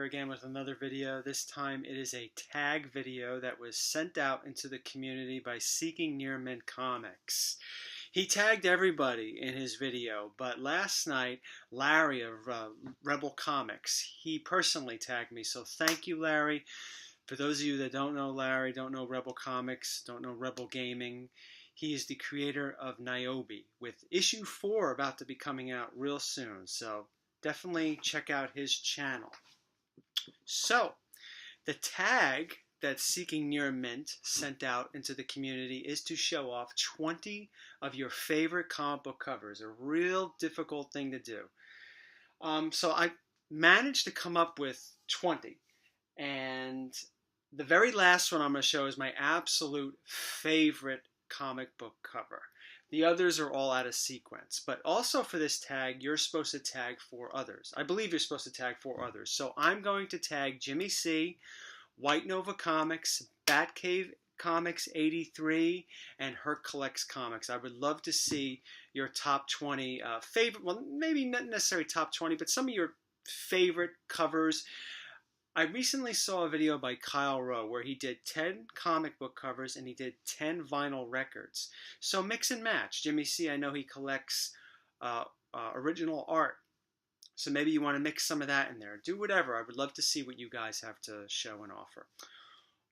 here again with another video. This time it is a tag video that was sent out into the community by Seeking Near Mint Comics. He tagged everybody in his video, but last night Larry of Rebel Comix, he personally tagged me, so thank you, Larry. For those of you that don't know Larry, don't know Rebel Comix, don't know Rebel Gaming, he is the creator of Niobe, with issue 4 about to be coming out real soon, so definitely check out his channel. So, the tag that Seeking Near Mint sent out into the community is to show off 20 of your favorite comic book covers, a real difficult thing to do. So I managed to come up with 20, and the very last one I'm going to show is my absolute favorite comic book cover. The others are all out of sequence, but also for this tag, you're supposed to tag 4 others. I believe you're supposed to tag 4 others. So I'm going to tag Jimmy C, White Nova Comics, Batcave Comics 83, and Her Collects Comics. I would love to see your top 20 favorite, well, maybe not necessarily top 20, but some of your favorite covers. I recently saw a video by Kyle Rowe where he did 10 comic book covers and he did 10 vinyl records. So mix and match. Jimmy C, I know he collects original art. So maybe you want to mix some of that in there. Do whatever. I would love to see what you guys have to show and offer.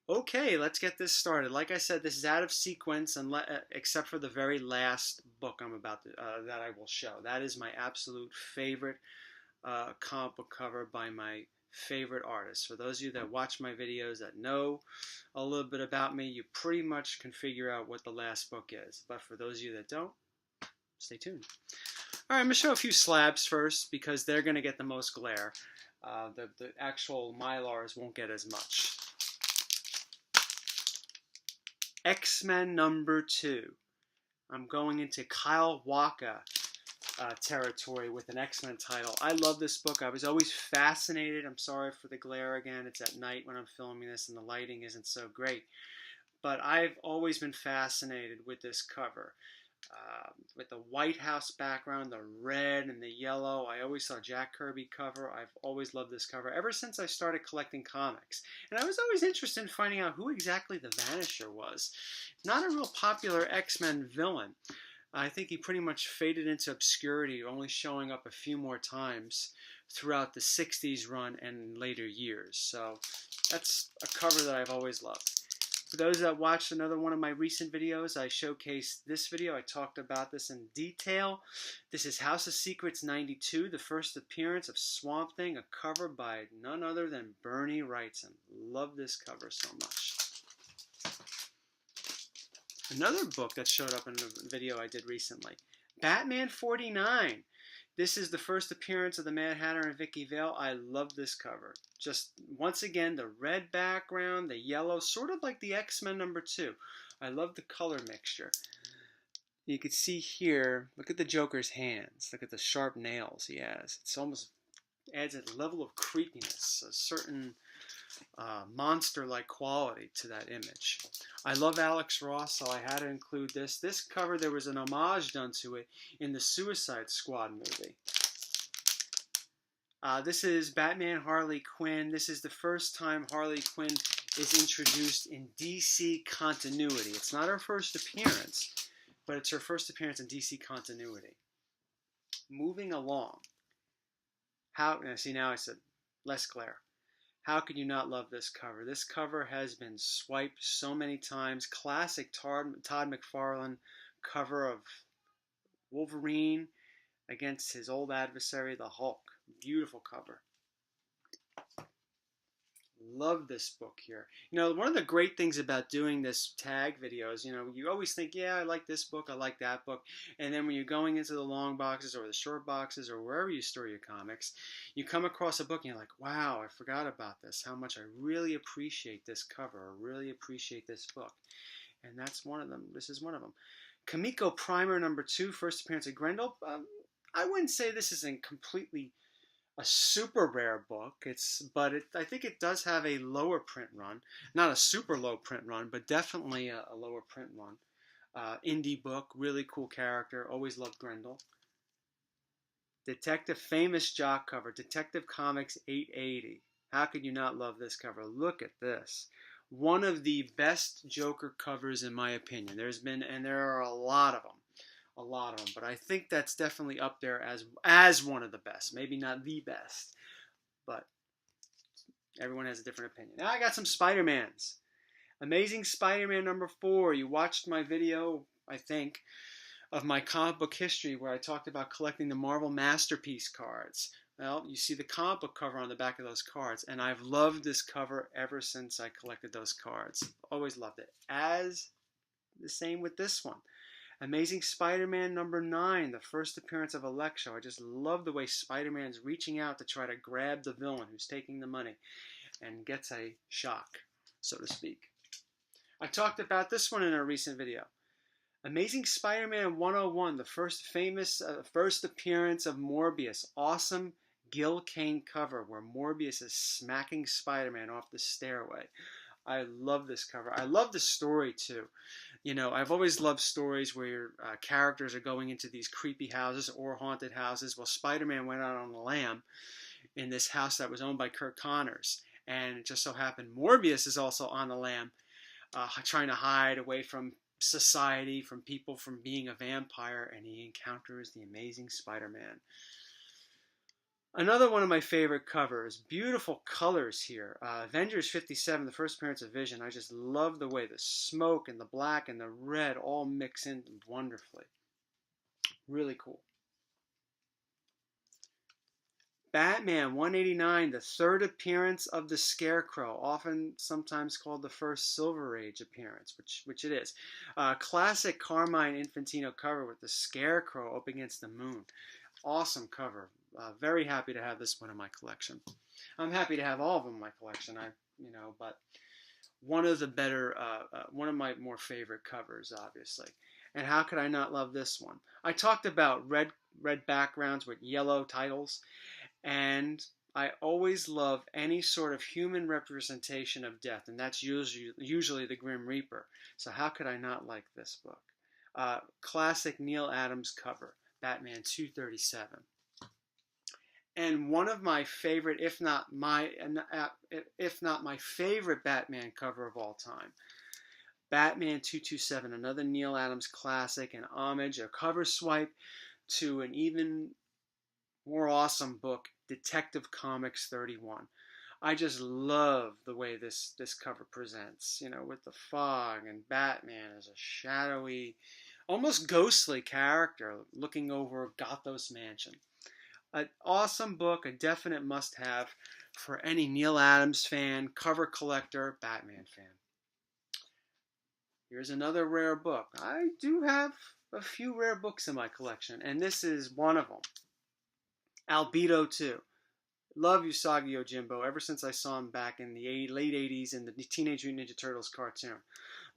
Okay, let's get this started. Like I said, this is out of sequence except for the very last book I'm about to, that I will show. That is my absolute favorite comic book cover by my favorite artists. For those of you that watch my videos that know a little bit about me, you pretty much can figure out what the last book is. But for those of you that don't, stay tuned. All right, I'm going to show a few slabs first because they're going to get the most glare. The actual Mylars won't get as much. X-Men #2. I'm going into Kyle Waka territory with an X-Men title. I love this book. I was always fascinated. I'm sorry for the glare again. It's at night when I'm filming this and the lighting isn't so great. But I've always been fascinated with this cover. With the White House background, the red and the yellow. I always saw Jack Kirby cover. I've always loved this cover ever since I started collecting comics. And I was always interested in finding out who exactly the Vanisher was. Not a real popular X-Men villain. I think he pretty much faded into obscurity, only showing up a few more times throughout the 60s run and later years. So that's a cover that I've always loved. For those that watched another one of my recent videos, I showcased this video. I talked about this in detail. This is House of Secrets 92, the first appearance of Swamp Thing, a cover by none other than Bernie Wrightson. Love this cover so much. Another book that showed up in a video I did recently, Batman 49. This is the first appearance of the Mad Hatter and Vicky Vale. I love this cover. Just, once again, the red background, the yellow, sort of like the X-Men #2. I love the color mixture. You can see here, look at the Joker's hands. Look at the sharp nails he has. It's almost adds a level of creepiness, a certain monster-like quality to that image. I love Alex Ross, so I had to include this. This cover, there was an homage done to it in the Suicide Squad movie. This is Batman Harley Quinn. This is the first time Harley Quinn is introduced in DC continuity. It's not her first appearance, but it's her first appearance in DC continuity. Moving along. See, now I said less glare. How could you not love this cover? This cover has been swiped so many times. Classic Todd McFarlane cover of Wolverine against his old adversary, the Hulk. Beautiful cover. Love this book here. You know, one of the great things about doing this tag videos, you know, you always think, yeah, I like this book, I like that book. And then when you're going into the long boxes or the short boxes or wherever you store your comics, you come across a book and you're like, wow, I forgot about this. How much I really appreciate this cover. I really appreciate this book. And that's one of them. This is one of them. Kamiko Primer #2, first appearance of Grendel. I wouldn't say this isn't completely a super rare book. I think it does have a lower print run. Not a super low print run, but definitely a lower print run. Indie book, really cool character. Always loved Grendel. Detective famous jock cover, Detective Comics 880. How could you not love this cover? Look at this. One of the best Joker covers in my opinion. There are a lot of them. A lot of them. But I think that's definitely up there as one of the best. Maybe not the best. But everyone has a different opinion. Now I got some Spider-Mans. Amazing Spider-Man #4. You watched my video, I think, of my comic book history where I talked about collecting the Marvel Masterpiece cards. Well, you see the comic book cover on the back of those cards, and I've loved this cover ever since I collected those cards. Always loved it. As the same with this one. Amazing Spider-Man #9, the first appearance of Electro. I just love the way Spider-Man's reaching out to try to grab the villain who's taking the money and gets a shock, so to speak. I talked about this one in a recent video. Amazing Spider-Man 101, the first appearance of Morbius. Awesome Gil Kane cover where Morbius is smacking Spider-Man off the stairway. I love this cover. I love the story too. You know, I've always loved stories where your characters are going into these creepy houses or haunted houses. Well, Spider-Man went out on a lamb in this house that was owned by Kirk Connors. And it just so happened Morbius is also on the lam, trying to hide away from society, from people, from being a vampire, and he encounters the Amazing Spider-Man. Another one of my favorite covers, beautiful colors here. Avengers 57, the first appearance of Vision. I just love the way the smoke and the black and the red all mix in wonderfully. Really cool. Batman 189, the third appearance of the Scarecrow, often sometimes called the first Silver Age appearance, which it is. Classic Carmine Infantino cover with the Scarecrow up against the moon. Awesome cover. Very happy to have this one in my collection. I'm happy to have all of them in my collection. But one of the better, one of my more favorite covers, obviously. And how could I not love this one? I talked about red backgrounds with yellow titles, and I always love any sort of human representation of death, and that's usually the Grim Reaper. So how could I not like this book? Classic Neil Adams cover, Batman 237. And one of my favorite, if not my favorite Batman cover of all time, Batman 227, another Neil Adams classic, an homage, a cover swipe to an even more awesome book, Detective Comics 31. I just love the way this cover presents, you know, with the fog and Batman as a shadowy, almost ghostly character looking over Gothos Mansion. An awesome book, a definite must-have for any Neil Adams fan, cover collector, Batman fan. Here's another rare book. I do have a few rare books in my collection, and this is one of them. Albedo 2. Love Usagi Yojimbo ever since I saw him back in the late 80s in the Teenage Mutant Ninja Turtles cartoon.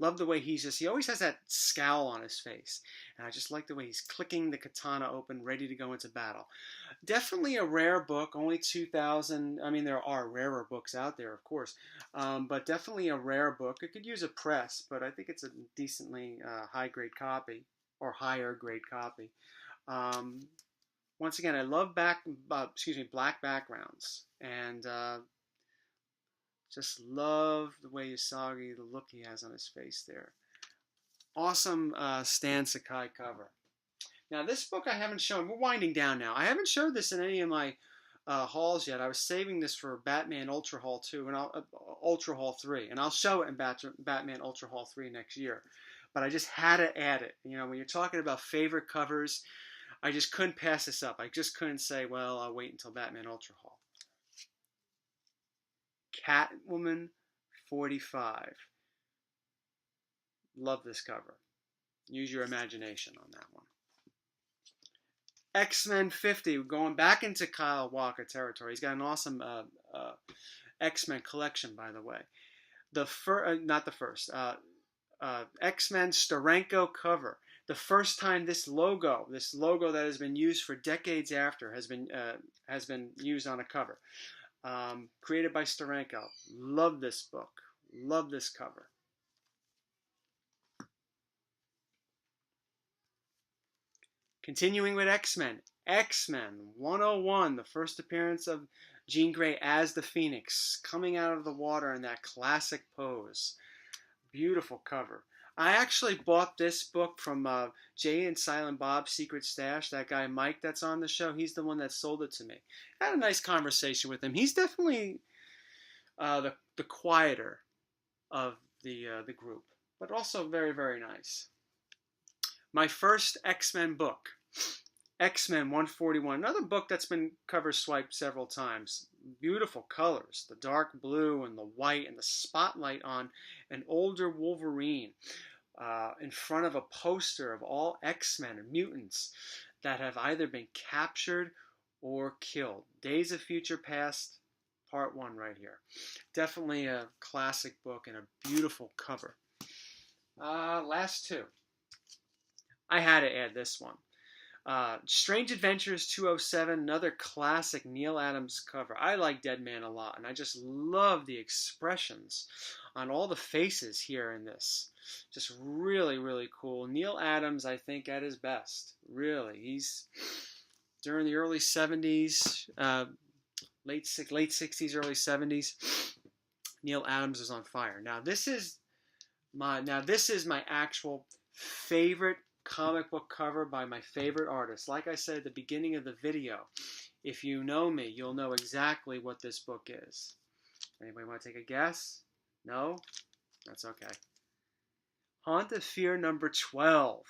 Love the way he always has that scowl on his face. And I just like the way he's clicking the katana open, ready to go into battle. Definitely a rare book, only 2,000. I mean, there are rarer books out there, of course. But definitely a rare book. It could use a press, but I think it's a decently high-grade copy, or higher-grade copy. Once again, I love black backgrounds, and just love the way Usagi, the look he has on his face there. Awesome Stan Sakai cover. Now, this book I haven't shown. We're winding down now. I haven't showed this in any of my hauls yet. I was saving this for Batman Ultra Haul 2 and Ultra Haul 3, and I'll show it in Batman Ultra Haul 3 next year. But I just had to add it. You know, when you're talking about favorite covers, I just couldn't pass this up. I just couldn't say, well, I'll wait until Batman Ultra Haul. Catwoman 45. Love this cover. Use your imagination on that one. X-Men 50. Going back into Kyle Walker territory. He's got an awesome X-Men collection, by the way. Not the first. X-Men Steranko cover. The first time this logo that has been used for decades after, has been used on a cover. Created by Steranko. Love this book. Love this cover. Continuing with X-Men, X-Men 101, the first appearance of Jean Grey as the Phoenix, coming out of the water in that classic pose. Beautiful cover. I actually bought this book from Jay and Silent Bob's Secret Stash. That guy Mike that's on the show, he's the one that sold it to me. I had a nice conversation with him. He's definitely the quieter of the group, but also very, very nice. My first X-Men book, X-Men 141, another book that's been cover swiped several times. Beautiful colors, the dark blue and the white and the spotlight on an older Wolverine in front of a poster of all X-Men and mutants that have either been captured or killed. Days of Future Past, Part 1 right here. Definitely a classic book and a beautiful cover. Last two. I had to add this one. Strange Adventures 207, another classic Neal Adams cover. I like Dead Man a lot, and I just love the expressions on all the faces here in this. Just really, really cool. Neal Adams, I think, at his best. Really. He's during the early 70s, late 60s, early 70s. Neal Adams is on fire. Now this is my actual favorite comic book cover by my favorite artist. Like I said at the beginning of the video, if you know me, you'll know exactly what this book is. Anybody want to take a guess? No? That's okay. Haunt of Fear number 12.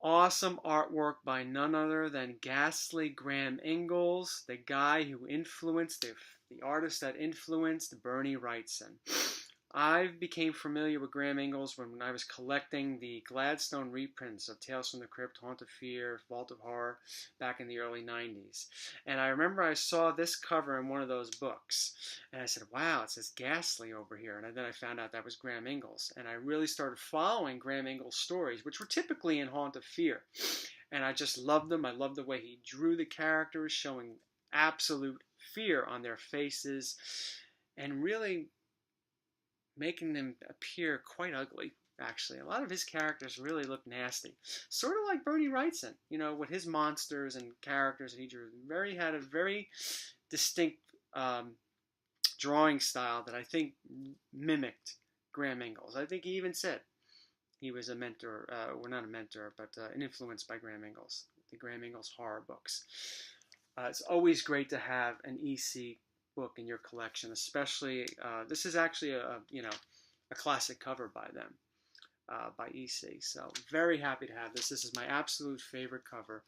Awesome artwork by none other than Ghastly Graham Ingalls, the guy who influenced, the artist that influenced Bernie Wrightson. I became familiar with Graham Ingalls when I was collecting the Gladstone reprints of Tales from the Crypt, Haunt of Fear, Vault of Horror back in the early 90s. And I remember I saw this cover in one of those books. And I said, wow, it says Ghastly over here. And then I found out that was Graham Ingalls. And I really started following Graham Ingalls' stories, which were typically in Haunt of Fear. And I just loved them. I loved the way he drew the characters, showing absolute fear on their faces. And really making them appear quite ugly, actually. A lot of his characters really look nasty. Sort of like Bernie Wrightson, you know, with his monsters and characters that he drew. Had a very distinct drawing style that I think mimicked Graham Ingalls. I think he even said he was a mentor, well, not a mentor, but an influence by Graham Ingalls, the Graham Ingalls horror books. It's always great to have an EC book in your collection, especially this is actually a classic cover by them, by EC. So very happy to have this. This is my absolute favorite cover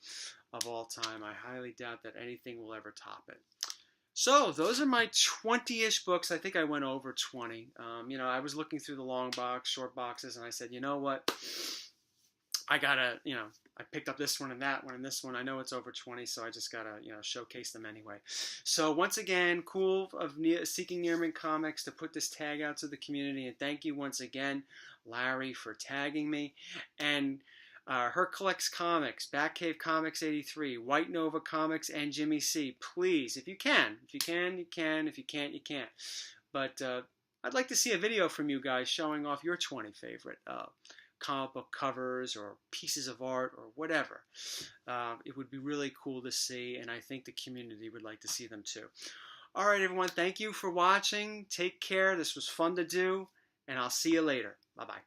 of all time. I highly doubt that anything will ever top it. So those are my 20-ish books. I think I went over 20. I was looking through the long box, short boxes, and I said, you know what? I gotta, I picked up this one and that one and this one. I know it's over 20, so I just gotta, showcase them anyway. So once again, cool of Seeking Nearman Comics to put this tag out to the community, and thank you once again, Larry, for tagging me. And Her Collects Comics, Batcave Comics 83, White Nova Comics, and Jimmy C. Please, if you can, you can. If you can't, you can't. But I'd like to see a video from you guys showing off your 20 favorite comic book covers or pieces of art or whatever. It would be really cool to see, and I think the community would like to see them too. All right, everyone, thank you for watching. Take care. This was fun to do, and I'll see you later. Bye-bye.